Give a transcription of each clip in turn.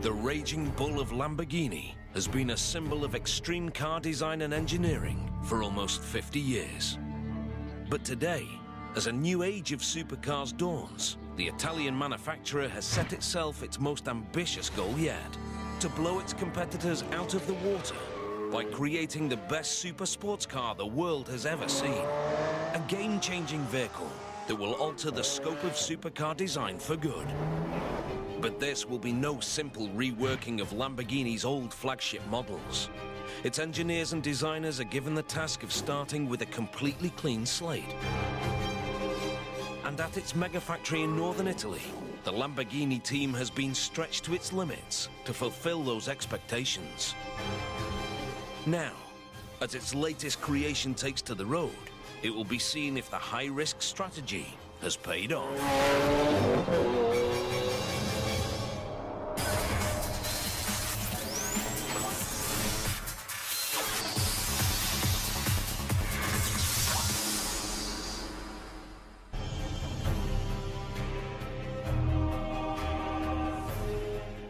The raging bull of Lamborghini has been a symbol of extreme car design and engineering for almost 50 years. But today, as a new age of supercars dawns, the Italian manufacturer has set itself its most ambitious goal yet: to blow its competitors out of the water by creating the best super sports car the world has ever seen. A game-changing vehicle that will alter the scope of supercar design for good. But this will be no simple reworking of Lamborghini's old flagship models. Its engineers and designers are given the task of starting with a completely clean slate. And at its mega factory in northern Italy, the Lamborghini team has been stretched to its limits to fulfill those expectations. Now, as its latest creation takes to the road, it will be seen if the high-risk strategy has paid off.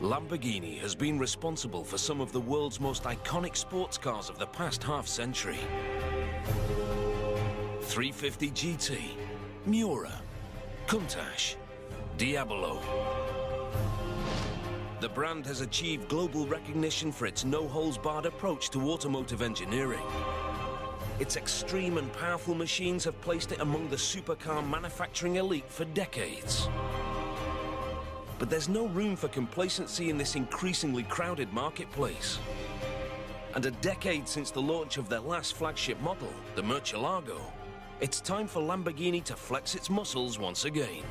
Lamborghini has been responsible for some of the world's most iconic sports cars of the past half-century. 350 GT, Miura, Countach, Diabolo. The brand has achieved global recognition for its no-holds-barred approach to automotive engineering. Its extreme and powerful machines have placed it among the supercar manufacturing elite for decades. But there's no room for complacency in this increasingly crowded marketplace. And a decade since the launch of their last flagship model, the Murcielago, it's time for Lamborghini to flex its muscles once again.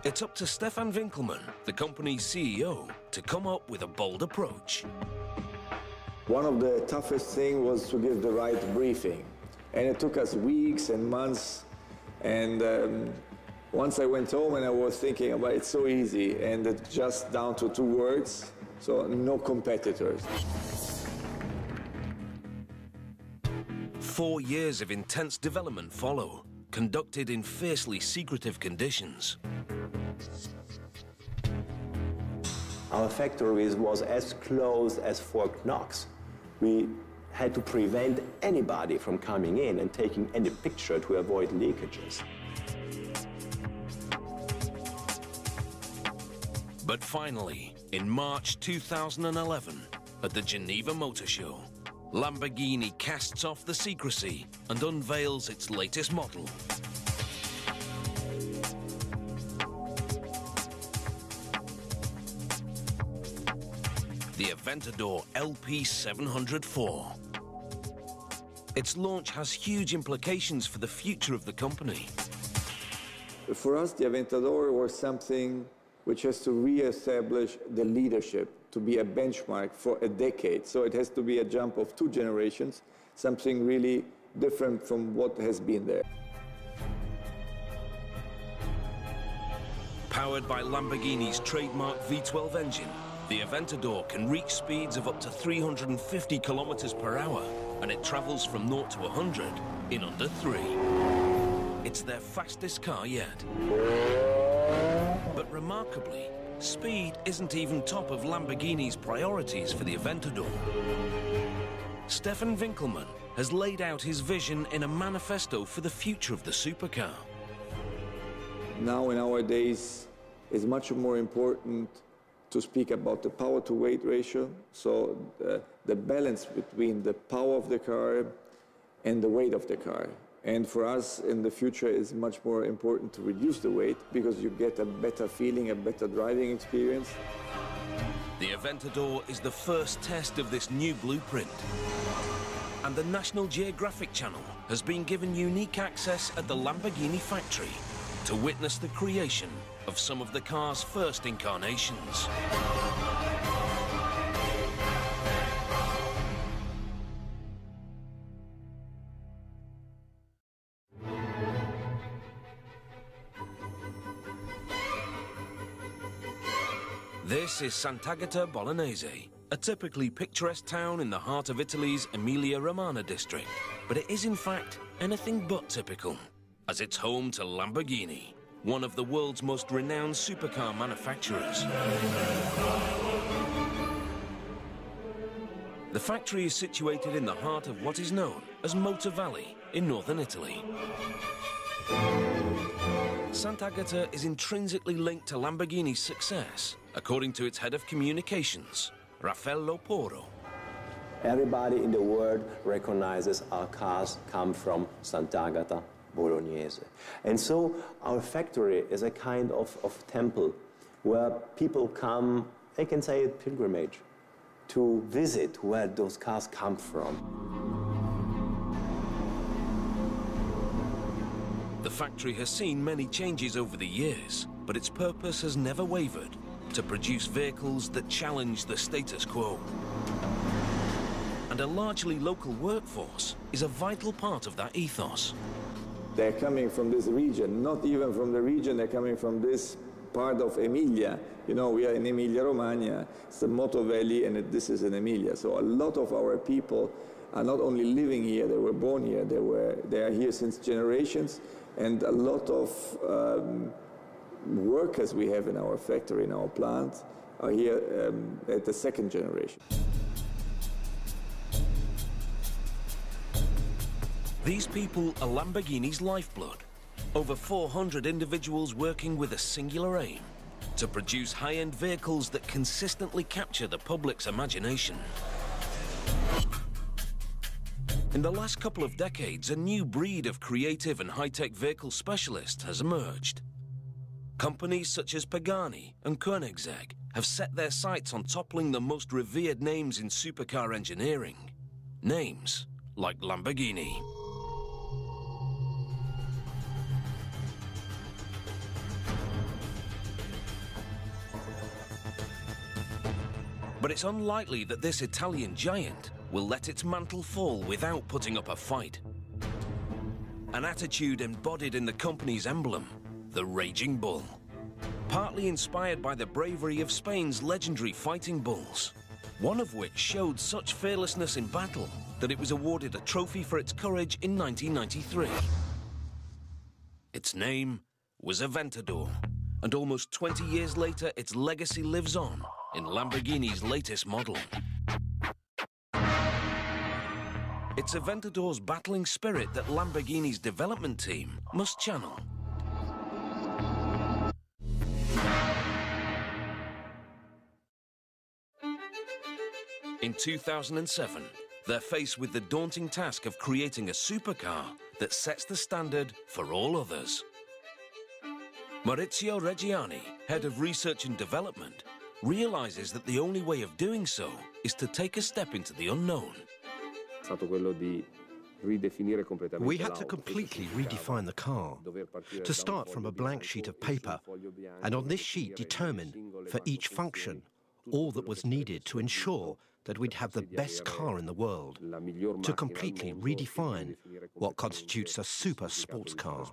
It's up to Stefan Winkelmann, the company's CEO, to come up with a bold approach. One of the toughest things was to give the right briefing. And it took us weeks and months. And once I went home and I was thinking about it's so easy, and it's just down to 2 words, so no competitors. 4 years of intense development follow, conducted in fiercely secretive conditions. Our factory was as close as Fort Knox. We had to prevent anybody from coming in and taking any picture to avoid leakages. But finally, in March 2011, at the Geneva Motor Show, Lamborghini casts off the secrecy and unveils its latest model. The Aventador LP704. Its launch has huge implications for the future of the company. For us, the Aventador was something which has to re-establish the leadership, to be a benchmark for a decade. So it has to be a jump of 2 generations, something really different from what has been there. Powered by Lamborghini's trademark V12 engine, the Aventador can reach speeds of up to 350 kilometers per hour, and it travels from 0 to 100 in under 3. It's their fastest car yet. But remarkably, speed isn't even top of Lamborghini's priorities for the Aventador. Stefan Winkelmann has laid out his vision in a manifesto for the future of the supercar. Now, in our days, it's much more important to speak about the power-to-weight ratio, so the balance between the power of the car and the weight of the car. And for us, in the future, it's much more important to reduce the weight because you get a better feeling, a better driving experience. The Aventador is the first test of this new blueprint. And the National Geographic Channel has been given unique access at the Lamborghini factory to witness the creation of some of the car's first incarnations. This is Sant'Agata Bolognese, a typically picturesque town in the heart of Italy's Emilia-Romagna district, but it is in fact anything but typical, as it's home to Lamborghini, one of the world's most renowned supercar manufacturers. The factory is situated in the heart of what is known as Motor Valley in northern Italy. Sant'Agata is intrinsically linked to Lamborghini's success, according to its head of communications, Raffaello Porro. Everybody in the world recognizes our cars come from Sant'Agata Bolognese. And so our factory is a kind of temple where people come, they can say a pilgrimage, to visit where those cars come from. The factory has seen many changes over the years, but its purpose has never wavered, to produce vehicles that challenge the status quo. And a largely local workforce is a vital part of that ethos. They're coming from this region, not even from the region, they're coming from this part of Emilia. You know, we are in Emilia-Romagna, it's the Motor Valley, and this is in Emilia. So a lot of our people are not only living here, they were born here, they are here since generations, and a lot of workers we have in our factory, in our plant, are here at the second generation. These people are Lamborghini's lifeblood. Over 400 individuals working with a singular aim, to produce high-end vehicles that consistently capture the public's imagination. In the last couple of decades, a new breed of creative and high-tech vehicle specialists has emerged. Companies such as Pagani and Koenigsegg have set their sights on toppling the most revered names in supercar engineering. Names like Lamborghini. But it's unlikely that this Italian giant will let its mantle fall without putting up a fight. An attitude embodied in the company's emblem, the Raging Bull. Partly inspired by the bravery of Spain's legendary fighting bulls, one of which showed such fearlessness in battle that it was awarded a trophy for its courage in 1993. Its name was Aventador, and almost 20 years later, its legacy lives on in Lamborghini's latest model. It's Aventador's battling spirit that Lamborghini's development team must channel. In 2007, they're faced with the daunting task of creating a supercar that sets the standard for all others. Maurizio Reggiani, head of research and development, realizes that the only way of doing so is to take a step into the unknown. We had to completely redefine the car, to start from a blank sheet of paper, and on this sheet determine, for each function, all that was needed to ensure that we'd have the best car in the world, to completely redefine what constitutes a super sports car.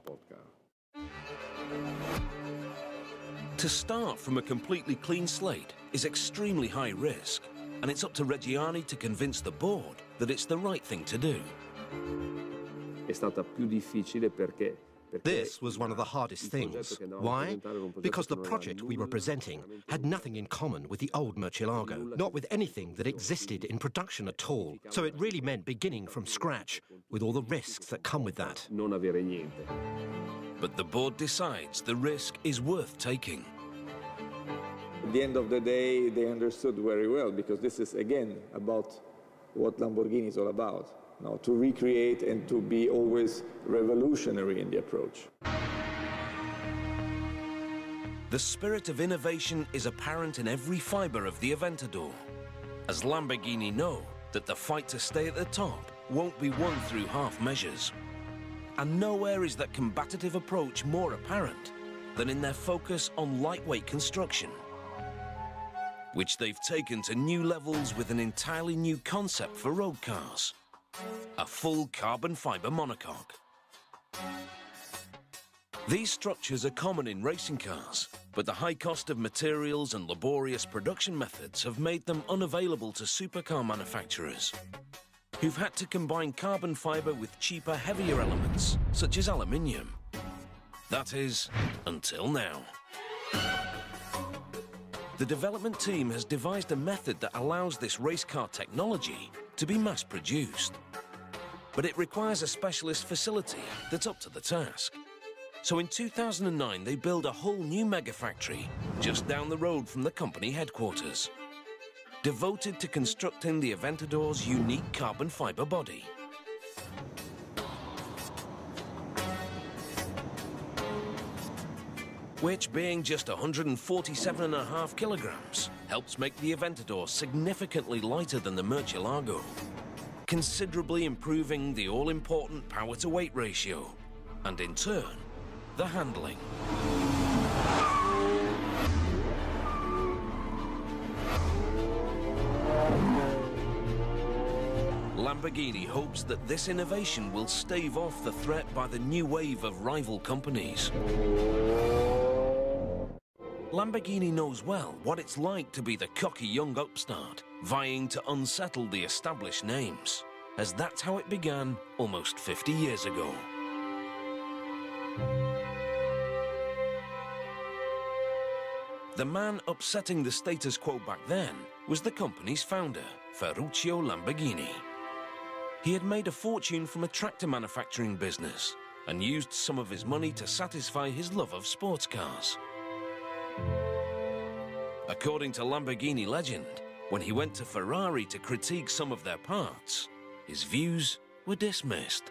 To start from a completely clean slate is extremely high risk, and it's up to Reggiani to convince the board that it's the right thing to do. This was one of the hardest things. Why? Because the project we were presenting had nothing in common with the old Murcielago, not with anything that existed in production at all. So it really meant beginning from scratch, with all the risks that come with that. But the board decides the risk is worth taking. At the end of the day, they understood very well, because this is, again, about what Lamborghini is all about. Now, to recreate and to be always revolutionary in the approach. The spirit of innovation is apparent in every fiber of the Aventador, as Lamborghini know that the fight to stay at the top won't be won through half measures. And nowhere is that combative approach more apparent than in their focus on lightweight construction, which they've taken to new levels with an entirely new concept for road cars. A full carbon fiber monocoque. These structures are common in racing cars, but the high cost of materials and laborious production methods have made them unavailable to supercar manufacturers, who've had to combine carbon fibre with cheaper, heavier elements, such as aluminium. That is, until now. The development team has devised a method that allows this race car technology to be mass-produced. But it requires a specialist facility that's up to the task. So in 2009, they built a whole new mega factory just down the road from the company headquarters, devoted to constructing the Aventador's unique carbon fibre body. Which, being just 147.5 kilograms, helps make the Aventador significantly lighter than the Murcielago, considerably improving the all-important power-to-weight ratio, and in turn, the handling. Lamborghini hopes that this innovation will stave off the threat by the new wave of rival companies. Lamborghini knows well what it's like to be the cocky young upstart, vying to unsettle the established names, as that's how it began almost 50 years ago. The man upsetting the status quo back then was the company's founder, Ferruccio Lamborghini. He had made a fortune from a tractor manufacturing business and used some of his money to satisfy his love of sports cars. According to Lamborghini legend, when he went to Ferrari to critique some of their parts, his views were dismissed.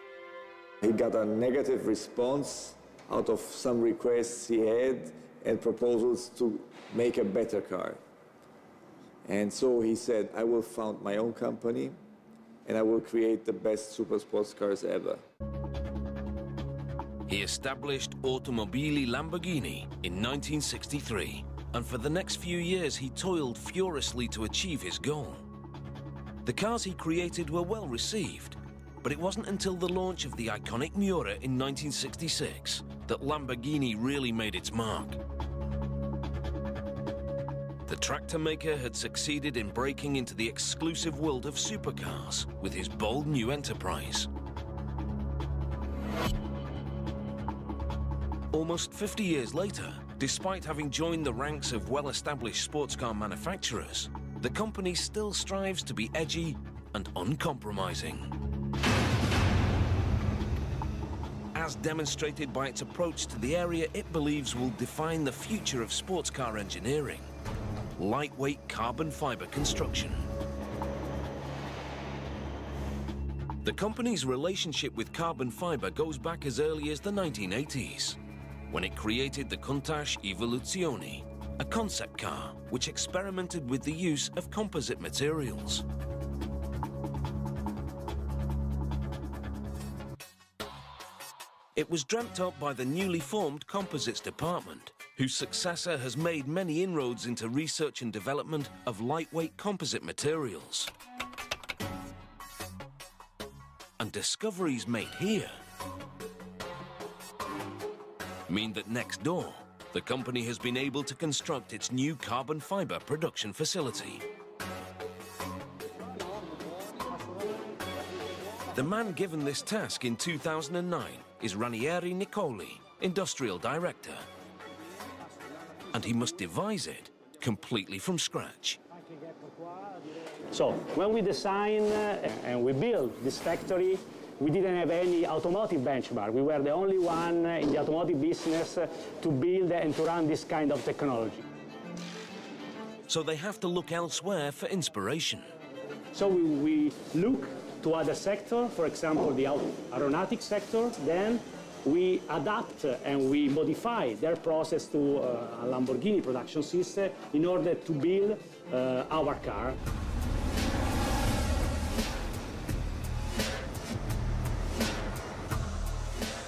He got a negative response out of some requests he had and proposals to make a better car. And so he said, I will found my own company and I will create the best super sports cars ever. He established Automobili Lamborghini in 1963, and for the next few years he toiled furiously to achieve his goal. The cars he created were well received, but it wasn't until the launch of the iconic Miura in 1966 that Lamborghini really made its mark. The tractor maker had succeeded in breaking into the exclusive world of supercars with his bold new enterprise. Almost 50 years later, despite having joined the ranks of well-established sports car manufacturers, the company still strives to be edgy and uncompromising. As demonstrated by its approach to the area it believes will define the future of sports car engineering: lightweight carbon fiber construction. The company's relationship with carbon fiber goes back as early as the 1980s, when it created the Countach Evoluzione, a concept car which experimented with the use of composite materials. It was dreamt up by the newly formed Composites Department, whose successor has made many inroads into research and development of lightweight composite materials. And discoveries made here mean that next door, the company has been able to construct its new carbon fiber production facility. The man given this task in 2009 is Ranieri Nicoli, Industrial Director. And he must devise it completely from scratch. So, when we designed and we built this factory, we didn't have any automotive benchmark. We were the only one in the automotive business to build and to run this kind of technology. So they have to look elsewhere for inspiration. So we look to other sectors, for example, the aeronautics sector. Then we adapt and we modify their process to a Lamborghini production system in order to build our car.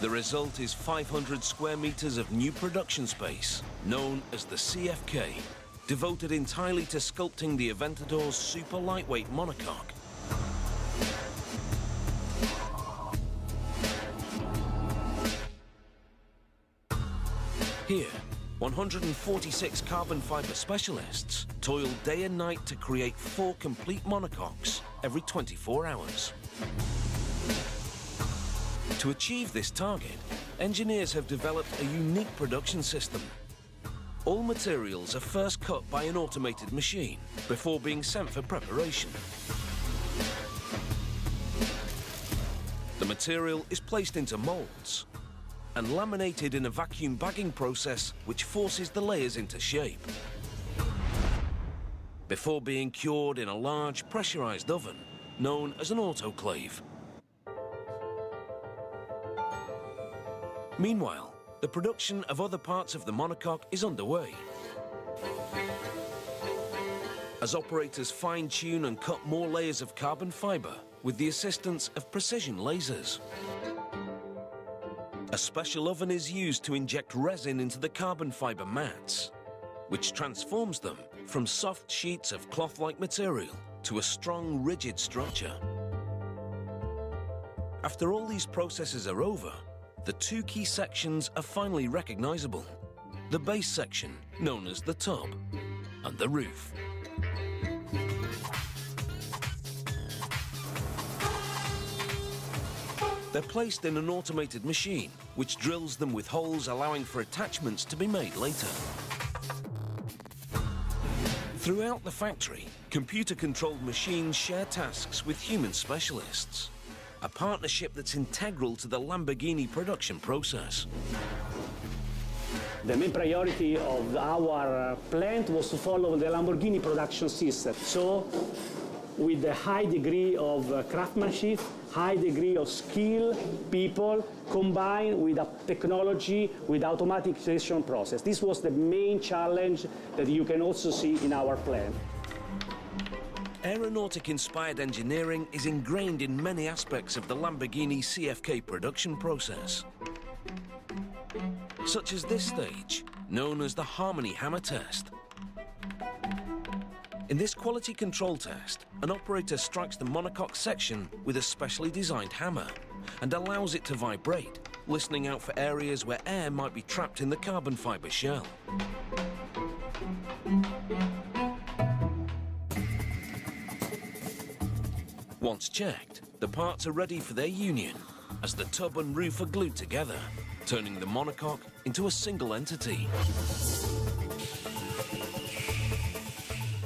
The result is 500 square meters of new production space, known as the CFK, devoted entirely to sculpting the Aventador's super lightweight monocoque. Here, 146 carbon fiber specialists toil day and night to create 4 complete monocoques every 24 hours. To achieve this target, engineers have developed a unique production system. All materials are first cut by an automated machine before being sent for preparation. The material is placed into molds and laminated in a vacuum bagging process which forces the layers into shape. Before being cured in a large pressurized oven known as an autoclave. Meanwhile, the production of other parts of the monocoque is underway. As operators fine-tune and cut more layers of carbon fiber with the assistance of precision lasers. A special oven is used to inject resin into the carbon fiber mats, which transforms them from soft sheets of cloth-like material to a strong, rigid structure. After all these processes are over, the 2 key sections are finally recognizable. The base section, known as the tub, and the roof. They're placed in an automated machine, which drills them with holes allowing for attachments to be made later. Throughout the factory, computer-controlled machines share tasks with human specialists. A partnership that's integral to the Lamborghini production process. The main priority of our plant was to follow the Lamborghini production system. So, with a high degree of craftsmanship, high degree of skill, people, combined with a technology, with automatization process. This was the main challenge that you can also see in our plant. Aeronautic-inspired engineering is ingrained in many aspects of the Lamborghini CFK production process, such as this stage, known as the Harmony Hammer Test. In this quality control test, an operator strikes the monocoque section with a specially designed hammer and allows it to vibrate, listening out for areas where air might be trapped in the carbon fiber shell. Once checked, the parts are ready for their union as the tub and roof are glued together, turning the monocoque into a single entity.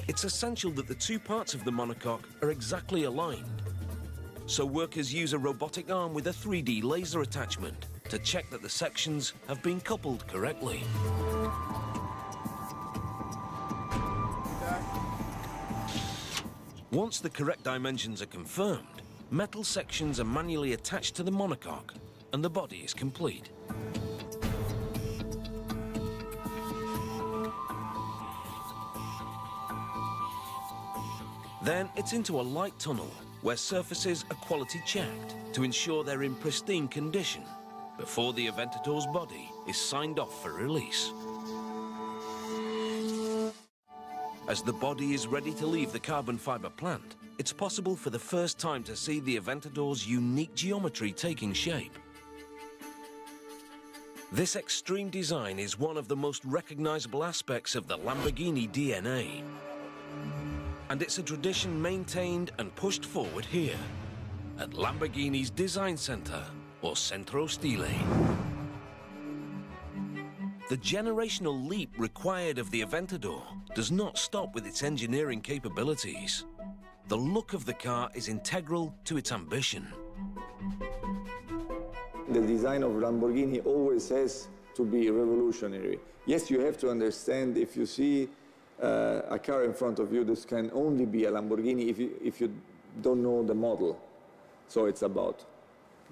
It's essential that the 2 parts of the monocoque are exactly aligned. So workers use a robotic arm with a 3D laser attachment to check that the sections have been coupled correctly. Once the correct dimensions are confirmed, metal sections are manually attached to the monocoque and the body is complete. Then it's into a light tunnel where surfaces are quality checked to ensure they're in pristine condition before the Aventador's body is signed off for release. As the body is ready to leave the carbon fiber plant, it's possible for the first time to see the Aventador's unique geometry taking shape. This extreme design is one of the most recognizable aspects of the Lamborghini DNA. And it's a tradition maintained and pushed forward here, at Lamborghini's design center, or Centro Stile. The generational leap required of the Aventador does not stop with its engineering capabilities. The look of the car is integral to its ambition. The design of Lamborghini always has to be revolutionary. Yes, you have to understand, if you see a car in front of you, this can only be a Lamborghini if you don't know the model. So it's about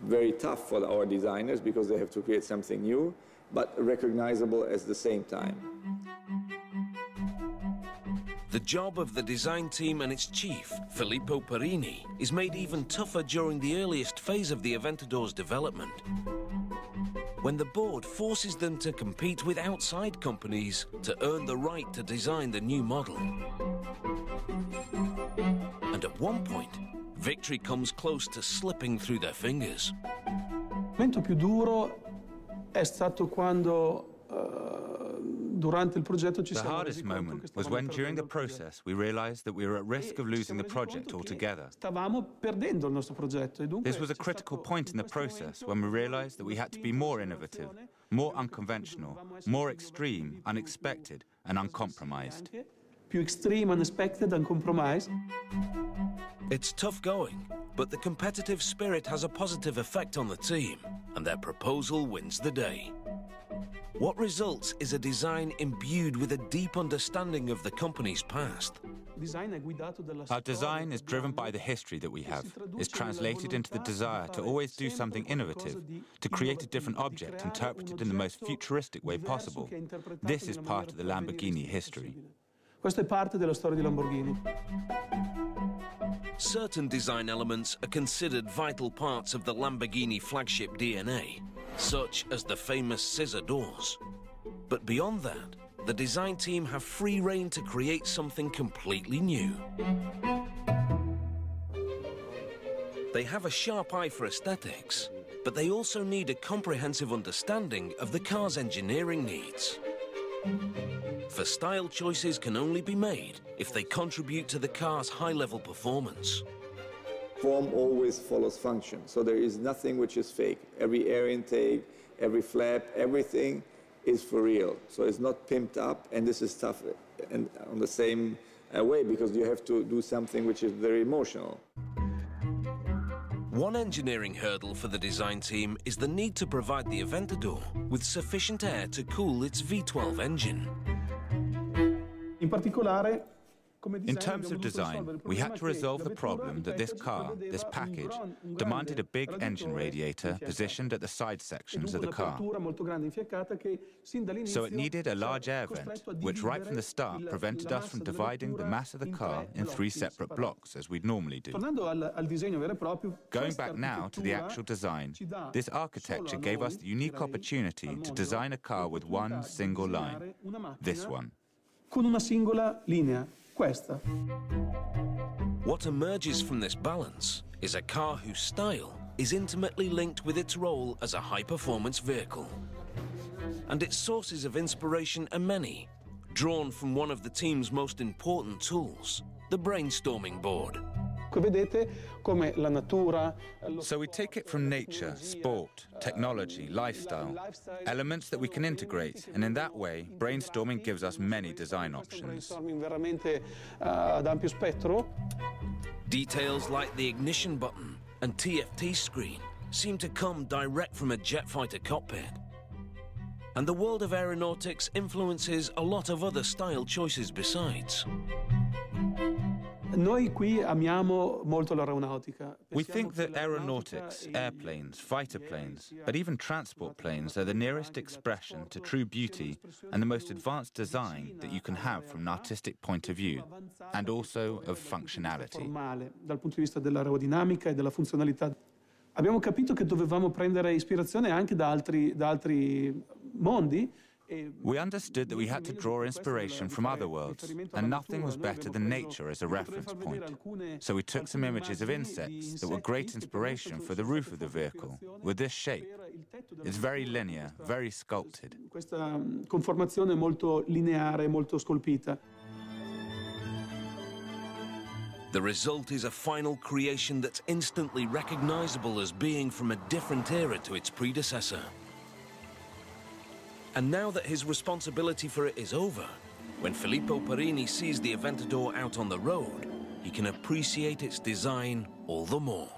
very tough for our designers because they have to create something new, but recognizable at the same time. The job of the design team and its chief, Filippo Perini, is made even tougher during the earliest phase of the Aventador's development, when the board forces them to compete with outside companies to earn the right to design the new model. And at one point, victory comes close to slipping through their fingers. Il momento più duro è stato quando The hardest moment was when, during the process, we realized that we were at risk of losing the project altogether. This was a critical point in the process when we realized that we had to be more innovative, more unconventional, more extreme, unexpected, and uncompromised. It's tough going, but the competitive spirit has a positive effect on the team, and their proposal wins the day. What results is a design imbued with a deep understanding of the company's past. Our design is driven by the history that we have. It's translated into the desire to always do something innovative, to create a different object interpreted in the most futuristic way possible. This is part of the Lamborghini history. Questa è parte della storia di Lamborghini. Certain design elements are considered vital parts of the Lamborghini flagship DNA, such as the famous scissor doors. But beyond that, the design team have free rein to create something completely new. They have a sharp eye for aesthetics, but they also need a comprehensive understanding of the car's engineering needs. For style choices can only be made if they contribute to the car's high-level performance. Form always follows function, so there is nothing which is fake. Every air intake, every flap, everything is for real. So it's not pimped up, and this is tough and on the same way, because you have to do something which is very emotional. One engineering hurdle for the design team is the need to provide the Aventador with sufficient air to cool its V12 engine. In terms of design, we had to resolve the problem that this car, this package, demanded a big engine radiator positioned at the side sections of the car. So it needed a large air vent, which right from the start prevented us from dividing the mass of the car in 3 separate blocks, as we'd normally do. Going back now to the actual design, this architecture gave us the unique opportunity to design a car with one single line, this one. Con una singola linea, questa. What emerges from this balance is a car whose style is intimately linked with its role as a high-performance vehicle. And its sources of inspiration are many, drawn from one of the team's most important tools, the brainstorming board. So we take it from nature, sport, technology, lifestyle, elements that we can integrate, and in that way, brainstorming gives us many design options. Details like the ignition button and TFT screen seem to come direct from a jet fighter cockpit. And the world of aeronautics influences a lot of other style choices besides. Noi qui amiamo molto l'aeronautica. We think that aeronautics, airplanes, fighter planes, but even transport planes are the nearest expression to true beauty and the most advanced design that you can have from an artistic point of view, and also of functionality. Dal punto di vista dell'aerodinamica e della funzionalità. Abbiamo capito che dovevamo prendere ispirazione anche da altri mondi. We understood that we had to draw inspiration from other worlds, and nothing was better than nature as a reference point. So we took some images of insects that were great inspiration for the roof of the vehicle, with this shape. It's very linear, very sculpted. Questa conformazione molto lineare, molto scolpita. The result is a final creation that's instantly recognizable as being from a different era to its predecessor. And now that his responsibility for it is over, when Filippo Perini sees the Aventador out on the road, he can appreciate its design all the more.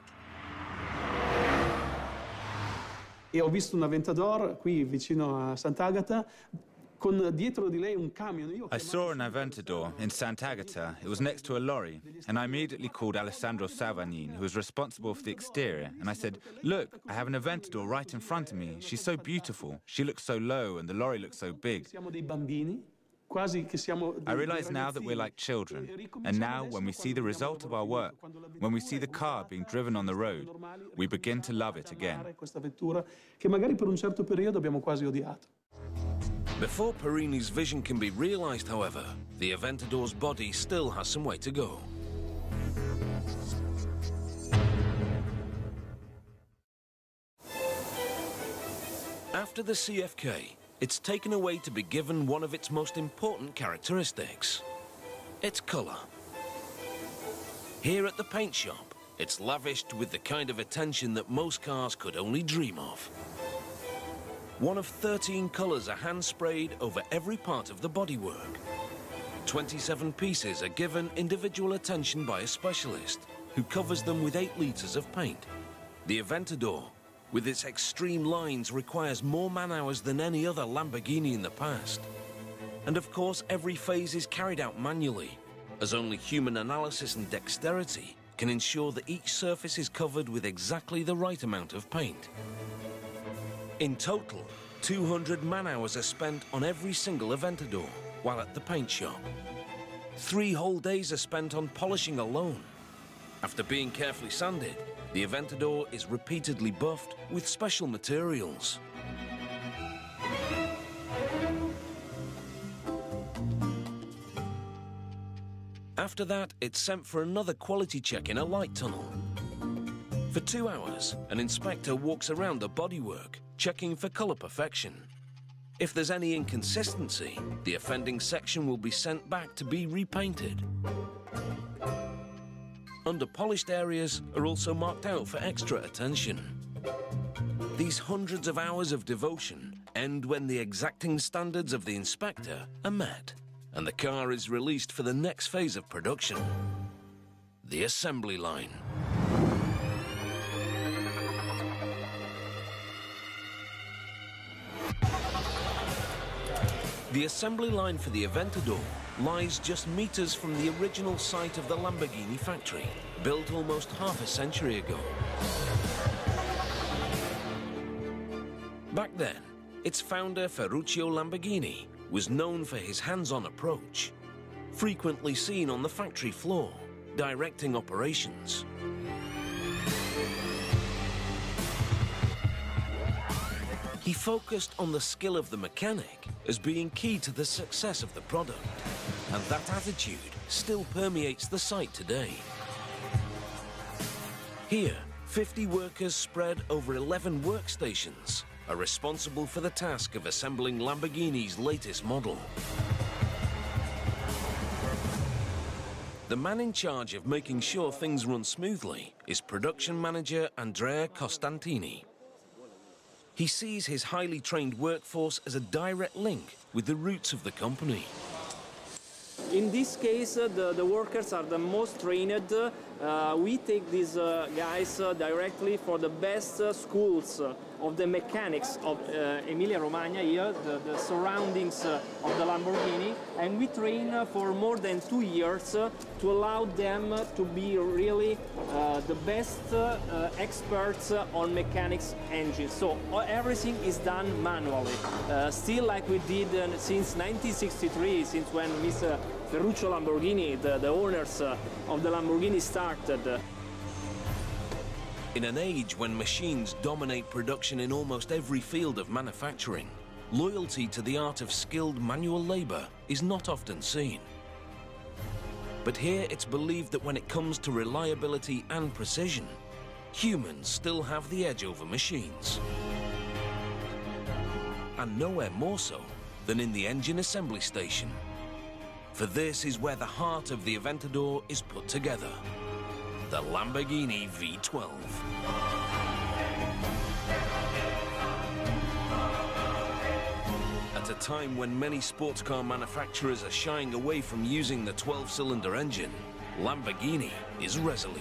E ho visto un Aventador qui vicino a Sant'Agata, con dietro di lei un camion. I saw an Aventador in Sant'Agata. It was next to a lorry, and I immediately called Alessandro Salvanin, who was responsible for the exterior, and I said, "Look, I have an Aventador right in front of me. She's so beautiful. She looks so low, and the lorry looks so big." I realize now that we're like children, and now when we see the result of our work, when we see the car being driven on the road, we begin to love it again. Che magari per un certo periodo abbiamo quasi odiato. Before Perini's vision can be realized, however, the Aventador's body still has some way to go. After the CFK, it's taken away to be given one of its most important characteristics: its colour. Here at the paint shop, it's lavished with the kind of attention that most cars could only dream of. One of 13 colours are hand-sprayed over every part of the bodywork. 27 pieces are given individual attention by a specialist who covers them with 8 litres of paint. The Aventador, with its extreme lines, requires more man-hours than any other Lamborghini in the past. And of course, every phase is carried out manually, as only human analysis and dexterity can ensure that each surface is covered with exactly the right amount of paint. In total, 200 man-hours are spent on every single Aventador while at the paint shop. 3 whole days are spent on polishing alone. After being carefully sanded, the Aventador is repeatedly buffed with special materials. After that, it's sent for another quality check in a light tunnel. For 2 hours, an inspector walks around the bodywork, checking for colour perfection. If there's any inconsistency, the offending section will be sent back to be repainted. Under-polished areas are also marked out for extra attention. These hundreds of hours of devotion end when the exacting standards of the inspector are met, and the car is released for the next phase of production, the assembly line. The assembly line for the Aventador lies just meters from the original site of the Lamborghini factory, built almost half a century ago. Back then, its founder, Ferruccio Lamborghini, was known for his hands-on approach, frequently seen on the factory floor, directing operations. He focused on the skill of the mechanic as being key to the success of the product, and that attitude still permeates the site today. Here, 50 workers spread over 11 workstations are responsible for the task of assembling Lamborghini's latest model. The man in charge of making sure things run smoothly is production manager Andrea Costantini. He sees his highly trained workforce as a direct link with the roots of the company. In this case, the workers are the most trained. We take these guys directly for the best schools of the mechanics of Emilia-Romagna here, the surroundings of the Lamborghini, and we train for more than 2 years to allow them to be really the best experts on mechanics engines. So everything is done manually, still like we did since 1963, since when Mr. Ferruccio Lamborghini, the owners of the Lamborghini, started. In an age when machines dominate production in almost every field of manufacturing, loyalty to the art of skilled manual labor is not often seen. But here it's believed that when it comes to reliability and precision, humans still have the edge over machines. And nowhere more so than in the engine assembly station. For this is where the heart of the Aventador is put together. The Lamborghini V12. At a time when many sports car manufacturers are shying away from using the 12-cylinder engine, Lamborghini is resolute.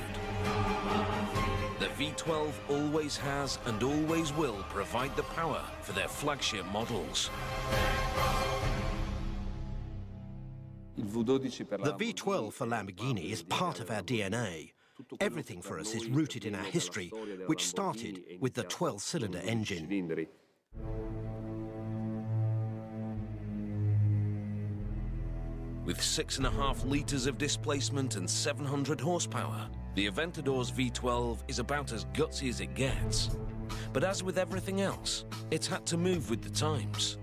The V12 always has and always will provide the power for their flagship models. The V12 for Lamborghini is part of our DNA. Everything for us is rooted in our history, which started with the 12-cylinder engine. With 6.5 litres of displacement and 700 horsepower, the Aventador's V12 is about as gutsy as it gets. But as with everything else, it's had to move with the times.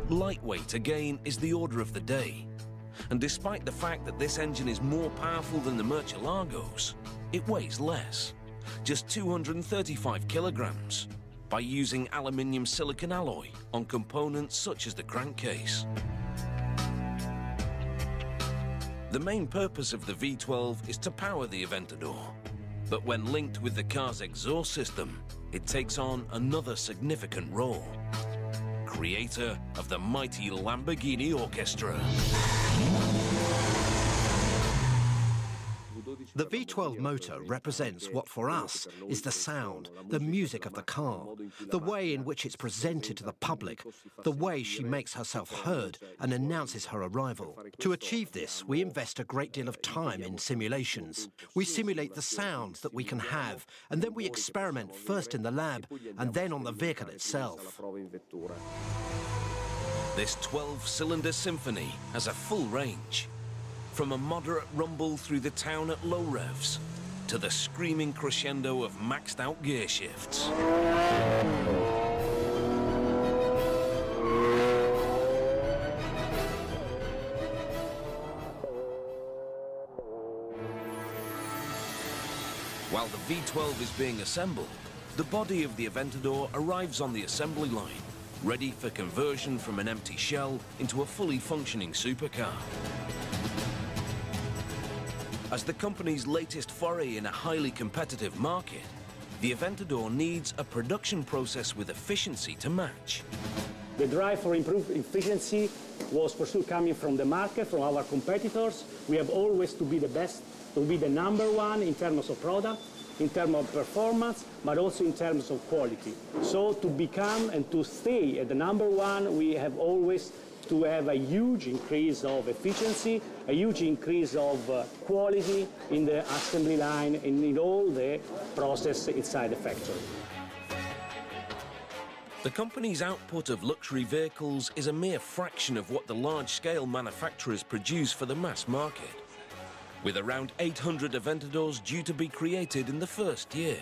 Lightweight, again, is the order of the day. And despite the fact that this engine is more powerful than the Murcielagos, it weighs less, just 235 kilograms. by using aluminium silicon alloy on components such as the crankcase. The main purpose of the V12 is to power the Aventador, but when linked with the car's exhaust system, it takes on another significant role. Creator of the mighty Lamborghini Orchestra. The V12 motor represents what for us is the sound, the music of the car, the way in which it's presented to the public, the way she makes herself heard and announces her arrival. To achieve this, we invest a great deal of time in simulations. We simulate the sounds that we can have, and then we experiment first in the lab and then on the vehicle itself. This 12-cylinder symphony has a full range. From a moderate rumble through the town at low revs to the screaming crescendo of maxed-out gear shifts. While the V12 is being assembled, the body of the Aventador arrives on the assembly line, ready for conversion from an empty shell into a fully functioning supercar. As the company's latest foray in a highly competitive market, the Aventador needs a production process with efficiency to match. The drive for improved efficiency was for sure coming from the market, from our competitors. We have always to be the best, to be the number one in terms of product, in terms of performance, but also in terms of quality. So to become and to stay at the number one, we have always to have a huge increase of efficiency, a huge increase of quality in the assembly line and in all the process inside the factory. The company's output of luxury vehicles is a mere fraction of what the large-scale manufacturers produce for the mass market, with around 800 Aventadors due to be created in the first year.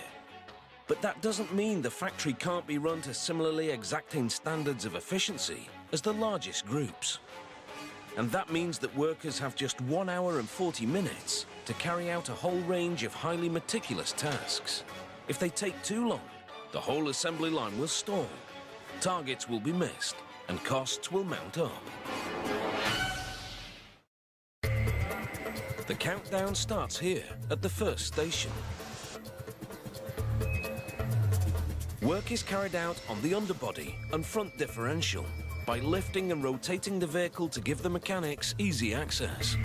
But that doesn't mean the factory can't be run to similarly exacting standards of efficiency as the largest groups. And that means that workers have just 1 hour and 40 minutes to carry out a whole range of highly meticulous tasks. If they take too long, the whole assembly line will stall, targets will be missed, and costs will mount up. The countdown starts here at the first station. Work is carried out on the underbody and front differential by lifting and rotating the vehicle to give the mechanics easy access.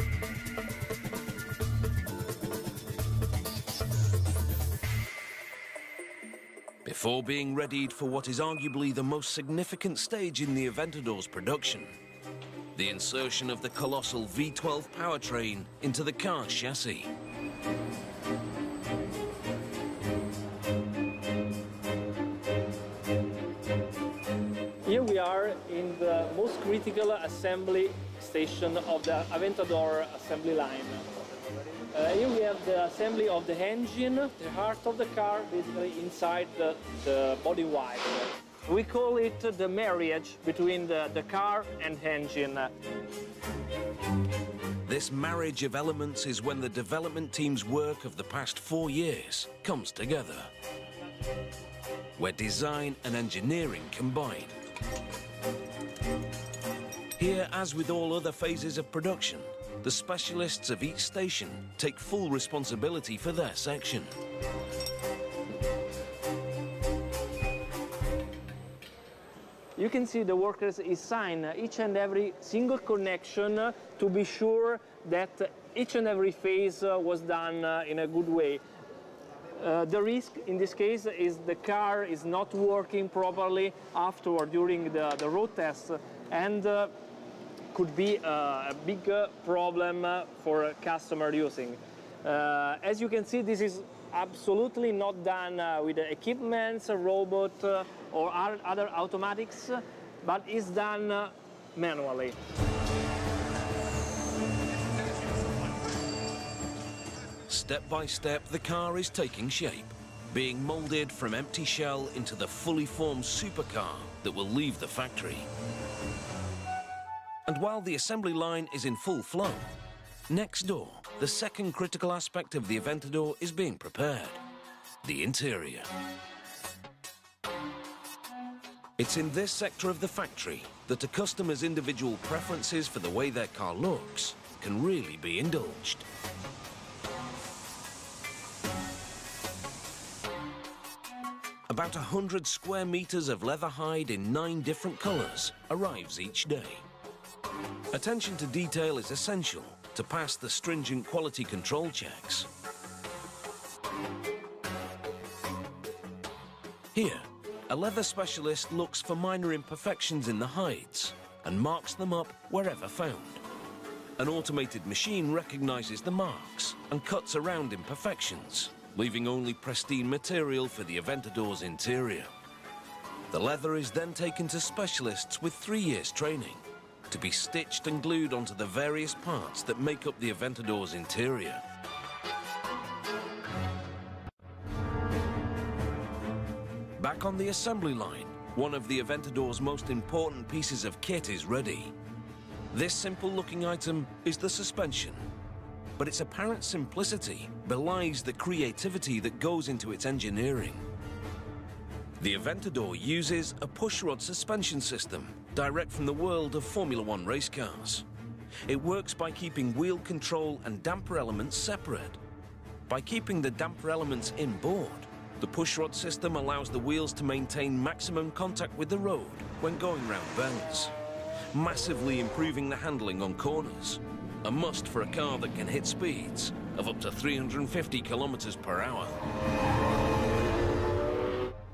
Before being readied for what is arguably the most significant stage in the Aventador's production, the insertion of the colossal V12 powertrain into the car's chassis. Here we are in the most critical assembly station of the Aventador assembly line. Here we have the assembly of the engine, the heart of the car, basically inside the body wire. We call it the marriage between the car and engine. This marriage of elements is when the development team's work of the past 4 years comes together, where design and engineering combine. Here, as with all other phases of production, the specialists of each station take full responsibility for their section. You can see the workers assign each and every single connection to be sure that each and every phase was done in a good way. The risk in this case is the car is not working properly afterward during the road test, and could be a big problem for a customer using. As you can see, this is absolutely not done with equipment, robot, or other automatics, but is done manually. Step by step, the car is taking shape, being molded from empty shell into the fully formed supercar that will leave the factory. And while the assembly line is in full flow, next door, the second critical aspect of the Aventador is being prepared: the interior. It's in this sector of the factory that a customer's individual preferences for the way their car looks can really be indulged. About 100 square meters of leather hide in 9 different colors arrives each day. Attention to detail is essential to pass the stringent quality control checks. Here, a leather specialist looks for minor imperfections in the hides and marks them up wherever found. An automated machine recognizes the marks and cuts around imperfections, leaving only pristine material for the Aventador's interior. The leather is then taken to specialists with 3 years training to be stitched and glued onto the various parts that make up the Aventador's interior. Back on the assembly line, one of the Aventador's most important pieces of kit is ready. This simple-looking item is the suspension, but its apparent simplicity belies the creativity that goes into its engineering. The Aventador uses a pushrod suspension system direct from the world of Formula One race cars. It works by keeping wheel control and damper elements separate. By keeping the damper elements inboard, the pushrod system allows the wheels to maintain maximum contact with the road when going round bends, massively improving the handling on corners, a must for a car that can hit speeds of up to 350 kilometers per hour.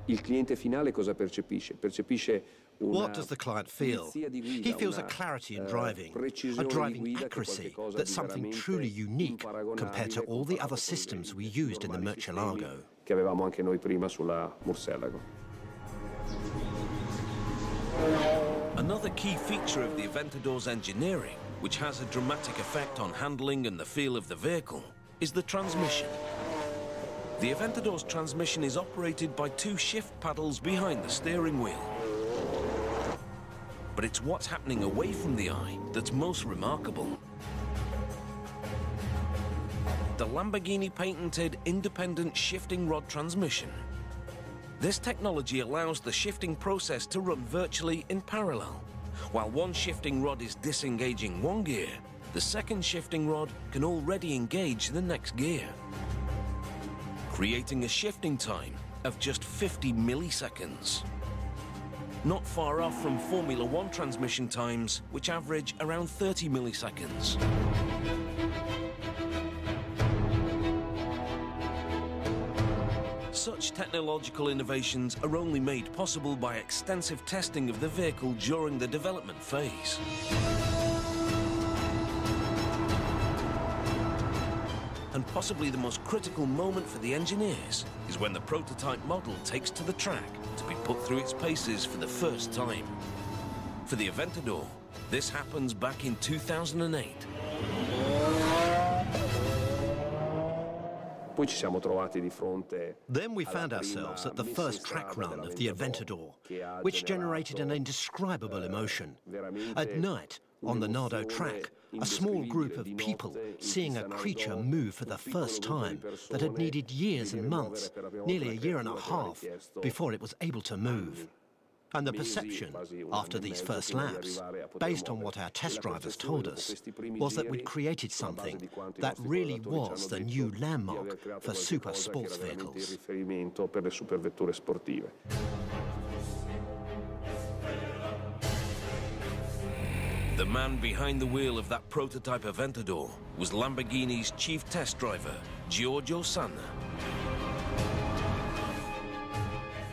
Il cliente finale cosa percepisce? Percepisce What does the client feel? He feels a clarity in driving, a driving accuracy that's something truly unique compared to all the other systems we used in the Murcielago. Che avevamo anche noi prima sulla Murcielago. Another key feature of the Aventador's engineering, which has a dramatic effect on handling and the feel of the vehicle, is the transmission. The Aventador's transmission is operated by 2 shift paddles behind the steering wheel. But it's what's happening away from the eye that's most remarkable. The Lamborghini patented independent shifting rod transmission. This technology allows the shifting process to run virtually in parallel. While one shifting rod is disengaging one gear, the second shifting rod can already engage the next gear, creating a shifting time of just 50 milliseconds. Not far off from Formula One transmission times, which average around 30 milliseconds. Such technological innovations are only made possible by extensive testing of the vehicle during the development phase. And possibly the most critical moment for the engineers is when the prototype model takes to the track to be put through its paces for the first time. For the Aventador, this happens back in 2008. Then we found ourselves at the first track run of the Aventador, which generated an indescribable emotion. At night, on the Nardo track, a small group of people seeing a creature move for the first time that had needed years and months, nearly a year and a half, before it was able to move. And the perception, after these first laps, based on what our test drivers told us, was that we'd created something that really was the new landmark for super sports vehicles. The man behind the wheel of that prototype Aventador was Lamborghini's chief test driver, Giorgio Sanna.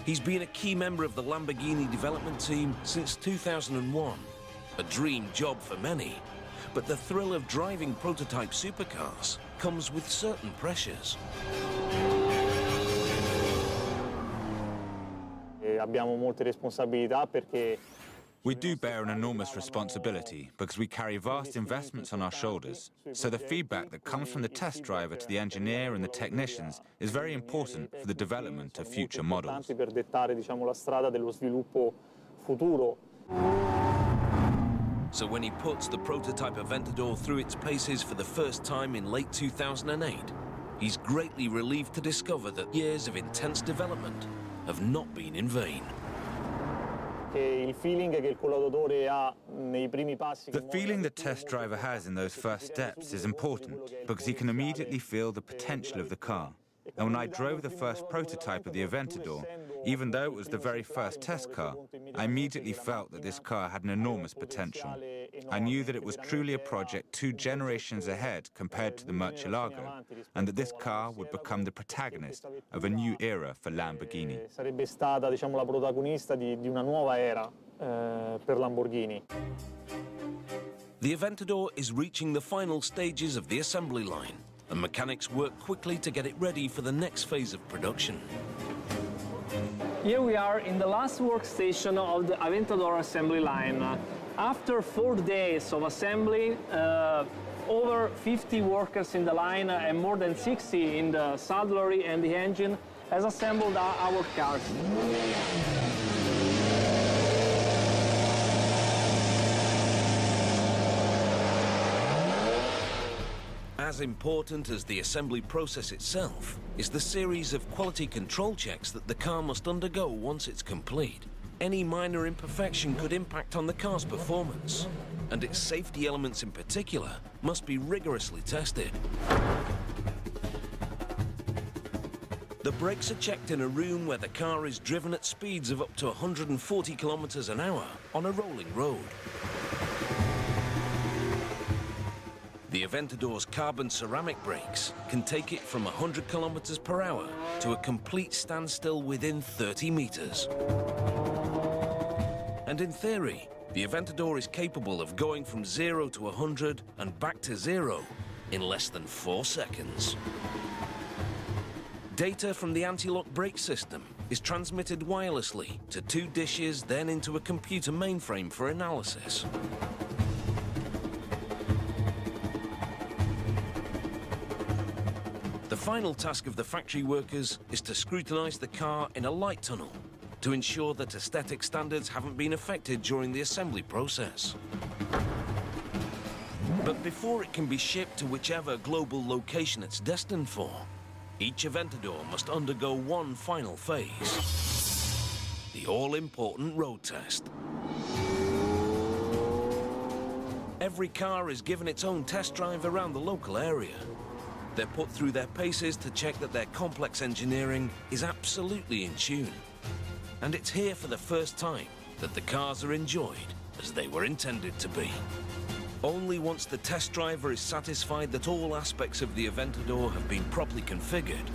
He's been a key member of the Lamborghini development team since 2001. A dream job for many, but the thrill of driving prototype supercars comes with certain pressures. Abbiamo molte responsabilità perché we do bear an enormous responsibility because we carry vast investments on our shoulders. So the feedback that comes from the test driver to the engineer and the technicians is very important for the development of future models. Per dettare, diciamo, la strada dello sviluppo futuro. So when he puts the prototype Aventador through its paces for the first time in late 2008, he's greatly relieved to discover that years of intense development have not been in vain. The feeling the test driver has in those first steps is important because he can immediately feel the potential of the car. And when I drove the first prototype of the Aventador, even though it was the very first test car, I immediately felt that this car had an enormous potential. I knew that it was truly a project 2 generations ahead compared to the Murcielago, and that this car would become the protagonist of a new era for Lamborghini. Sarebbe stata, diciamo, la protagonista di una nuova era per Lamborghini. The Aventador is reaching the final stages of the assembly line, and mechanics work quickly to get it ready for the next phase of production. Here we are in the last workstation of the Aventador assembly line. After 4 days of assembly, over 50 workers in the line and more than 60 in the saddlery and the engine has assembled our cars. As important as the assembly process itself is the series of quality control checks that the car must undergo once it's complete. Any minor imperfection could impact on the car's performance, and its safety elements in particular must be rigorously tested. The brakes are checked in a room where the car is driven at speeds of up to 140 kilometers an hour on a rolling road. The Aventador's carbon ceramic brakes can take it from 100 kilometers per hour to a complete standstill within 30 meters. And in theory, the Aventador is capable of going from 0 to 100 and back to 0 in less than 4 seconds. Data from the anti-lock brake system is transmitted wirelessly to 2 dishes, then into a computer mainframe for analysis. The final task of the factory workers is to scrutinize the car in a light tunnel to ensure that aesthetic standards haven't been affected during the assembly process. But before it can be shipped to whichever global location it's destined for, each Aventador must undergo one final phase: the all-important road test. Every car is given its own test drive around the local area. They're put through their paces to check that their complex engineering is absolutely in tune. And it's here for the first time that the cars are enjoyed as they were intended to be. Only once the test driver is satisfied that all aspects of the Aventador have been properly configured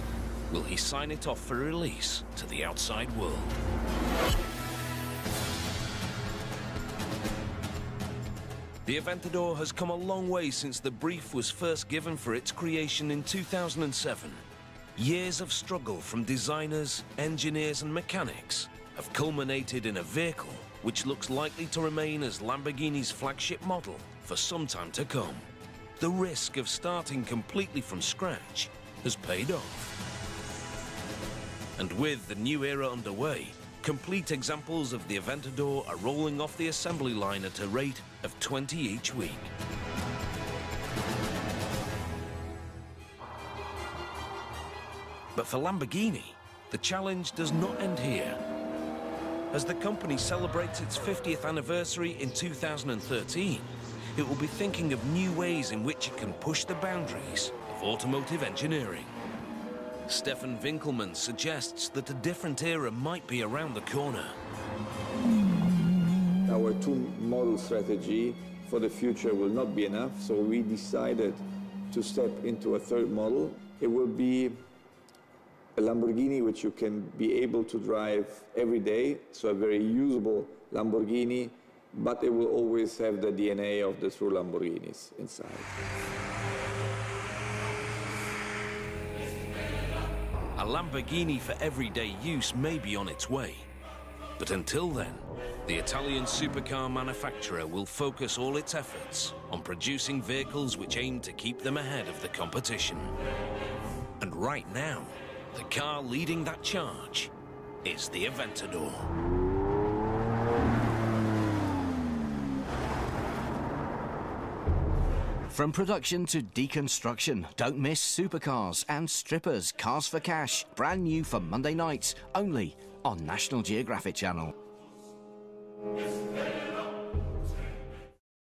will he sign it off for release to the outside world. The Aventador has come a long way since the brief was first given for its creation in 2007. Years of struggle from designers, engineers and mechanics have culminated in a vehicle which looks likely to remain as Lamborghini's flagship model for some time to come. The risk of starting completely from scratch has paid off. And with the new era underway, complete examples of the Aventador are rolling off the assembly line at a rate of 20 each week. But for Lamborghini, the challenge does not end here. As the company celebrates its 50th anniversary in 2013, it will be thinking of new ways in which it can push the boundaries of automotive engineering. Stefan Winkelmann suggests that a different era might be around the corner. Our 2-model strategy for the future will not be enough, so we decided to step into a 3rd model. It will be a Lamborghini which you can be able to drive every day, so a very usable Lamborghini, but it will always have the DNA of the true Lamborghinis inside. A Lamborghini for everyday use may be on its way. But until then, the Italian supercar manufacturer will focus all its efforts on producing vehicles which aim to keep them ahead of the competition. And right now, the car leading that charge is the Aventador. From production to deconstruction, don't miss Supercars and Strippers, Cars for Cash, brand new for Monday nights, only on National Geographic Channel.